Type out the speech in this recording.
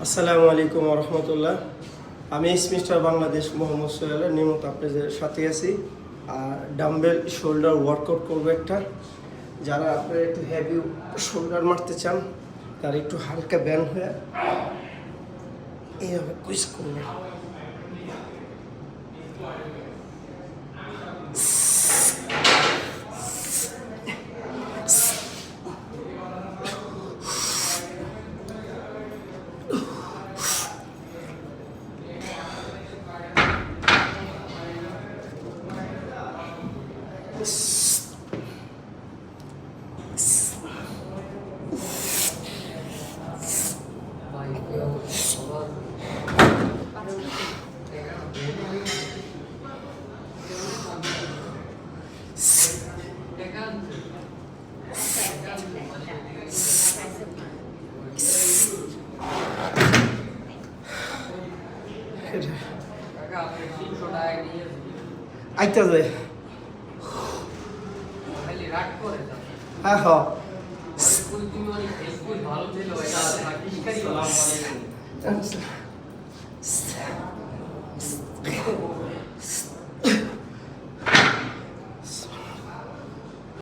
আসসালামু আলাইকুম রহমতুল্লাহ। আমি মিস্টার বাংলাদেশ মোহাম্মদ সোহেলের নিয়মিত আপনাদের সাথে আছি। আর ডাম্বেল শোল্ডার ওয়ার্কআউট করবো একটা। যারা আপনারা একটু হেভি শোল্ডার মারতে চান তারা একটু হালকা ব্যান্ড হয়ে এইভাবে কুইজ করবেন। আইতা যায় হ্যাঁ হ্যাঁ